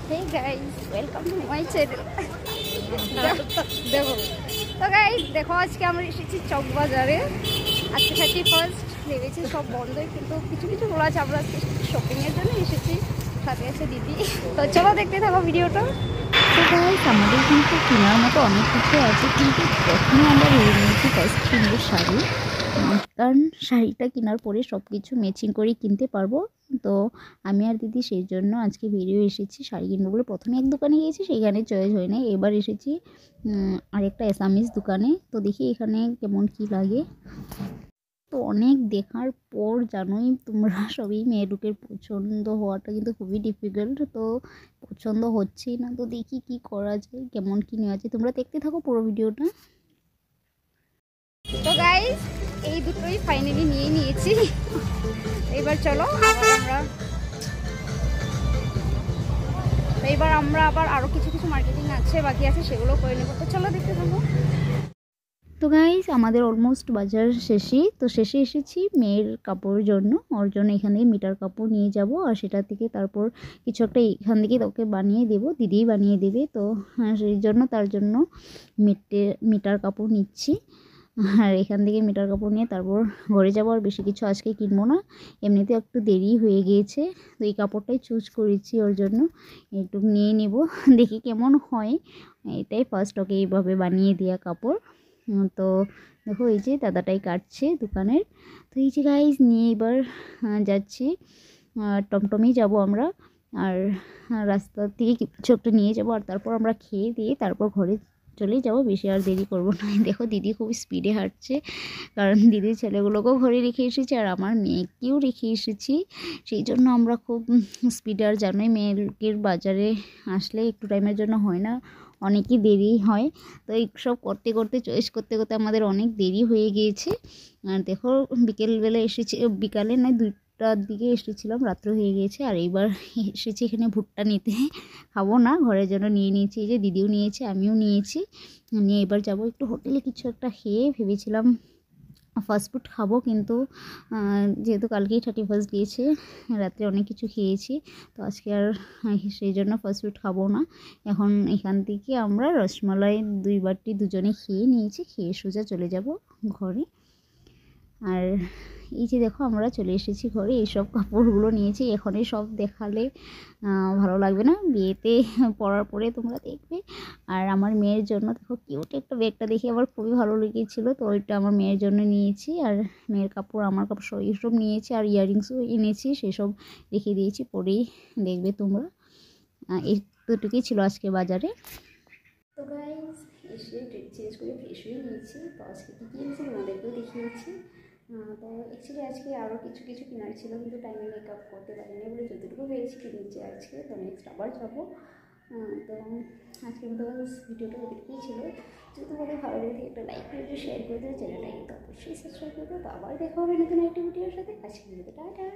Hey guys, welcome to my channel. দেখো তো guys দেখো আজকে আমরা এসেছি চক বাজারে। আজকে 31st ভেবেছি সব বন্ধই, কিন্তু কিছু কিছু খোলা আছে। আমরা শপিংয়ের জন্য এসেছি, সাথে আছে দিদি। তো চলো দেখতে থাকো ভিডিওটা। তো গাইস আমাদের কিন্তু কেনার মতো অনেক কিছু আছে, কিন্তু প্রথমে আমরা ভেবে নিয়েছি ফার্স্ট কিনবো শাড়ি, কারণ শাড়িটা কেনার পরে সব কিছু ম্যাচিং করে কিনতে পারবো। তো আমি আর দিদি সেই জন্য আজকে বেরিয়ে এসেছি শাড়ি কিনবো বলে। প্রথমে এক দোকানে গিয়েছি, সেখানে চয়েস হয় নাই। এবার এসেছি আরেকটা অ্যাসামিস দোকানে। তো দেখি এখানে কেমন কি লাগে। তো অনেক দেখার পর জানোই তোমরা সবই মেয়ে লোকের পছন্দ হওয়াটা কিন্তু খুবই ডিফিকাল্ট। তো পছন্দ হচ্ছেই না, তো দেখি কি করা যায়, কেমন কি নেওয়া যায়। তোমরা দেখতে থাকো পুরো ভিডিওটা। তো গাইস এই দুটোই ফাইনালি নিয়ে নিয়েছি। এবার চলো আমরা আবার আরো কিছু কিছু মার্কেটিং আছে, বাকি আছে, সেগুলো করে নেবো। তো চলো দেখতে থাকো। তো গাইস আমাদের অলমোস্ট বাজার শেষই। তো শেষে এসেছি মেয়ের কাপড়ের জন্য। ওর জন্য এখান থেকে মিটার কাপড় নিয়ে যাব, আর সেটা থেকে তারপর কিছু একটা এখান থেকে তোকে বানিয়ে দেব, দিদিই বানিয়ে দেবে। তো সেই জন্য তার জন্য মিটার কাপড় নিচ্ছি। আর এখান থেকে মিটার কাপড় নিয়ে তারপর ঘরে যাবো। আর বেশি কিছু আজকে কিনবো না, এমনিতে একটু দেরি হয়ে গিয়েছে। তো এই কাপড়টাই চুজ করেছি ওর জন্য, একটু নিয়ে নেব, দেখি কেমন হয়। এটাই ফার্স্ট ওকে এইভাবে বানিয়ে দেওয়া কাপড়। তো দেখো এই যে দাদাটাই কাটছে দোকানের। তো এই যে গাইজ নিয়ে এবার যাচ্ছি, টমটমেই যাব আমরা। আর রাস্তা থেকে কিছু একটা নিয়ে যাবো, আর তারপর আমরা খেয়ে দিয়ে তারপর ঘরে চলে যাবো। বেশি আর দেরি করবো না। দেখো দিদি খুব স্পিডে হাঁটছে, কারণ দিদির ছেলেগুলোকেও ঘরে রেখে এসেছি আর আমার মেয়েকেও রেখে এসেছি। সেই জন্য আমরা খুব স্পিডে। আর জানোই মেয়ের বাজারে আসলে একটু টাইমের জন্য হয় না, অনেকই দেরি হয়। তো এই সব করতে করতে চয়েস করতে করতে আমাদের অনেক দেরি হয়ে গিয়েছে। আর দেখো বিকেলবেলা এসেছি, বিকালে নয় 2টার দিকে এসেছিলাম, রাত্র হয়ে গিয়েছে। আর এইবার এসেছি এখানে ভুট্টা নিতে। খাবো না, ঘরের জন্য নিয়ে নিয়েছি। এই যে দিদিও নিয়েছে, আমিও নিয়েছি। নিয়ে এবার যাব একটু হোটেলে কিছু একটা খেয়ে। ভেবেছিলাম ফাস্টফুড খাবো, কিন্তু যেহেতু কালকেই 31st গিয়েছে, রাত্রে অনেক কিছু খেয়েছি। তো আজকে আর সেই জন্য ফাস্টফুড খাবো না। এখন এখান থেকে আমরা রসমালাই 2 বাটি দুজনে খেয়ে নিয়েছি, খেয়ে সোজা চলে যাব ঘরে। আর এই যে দেখো আমরা চলে এসেছি ঘরে। এইসব কাপড়গুলো নিয়েছি, এখনই সব দেখালে ভালো লাগবে না, বিয়েতে পরার পরে তোমরা দেখবে। আর আমার মেয়ের জন্য দেখো কিউট একটা ব্যাগটা দেখে আমার খুবই ভালো লেগেছিলো, তো ওইটা আমার মেয়ের জন্য নিয়েছি। আর মেয়ের কাপড় আমার কাপড় এইসব নিয়েছি, আর ইয়াররিংসও এনেছি, সেসব রেখে দিয়েছি, পরেই দেখবে তোমরা। এই দুটুকুই ছিল আজকে বাজারে। তো গাইস এসে ড্রেস চেঞ্জ করে ফ্রেশ হয়ে নিয়েছি। তো আজকে কী কিনেছি তোমাদেরকেও দেখিয়েছি। তো অ্যাকচুয়ালি আজকে আরও কিছু কিছু কেনার ছিল, কিন্তু টাইমে মেকআপ করতে পারিনি বলে যতটুকু পেয়েছি কিনেছি আজকে। তো নেক্সট আবার যাবো। তো আজকের মতো ভিডিওটা ওদেরকেই ছিল। যদি তোমাদের ভালো লাগে একটা লাইক করে দিও, শেয়ার করে দিও, চ্যানেলটাকে তো অবশ্যই সাবস্ক্রাইব করে দিও। তো আবার দেখা হবে নতুন একটা ভিডিওর সাথে। আজকের মতো টাটা।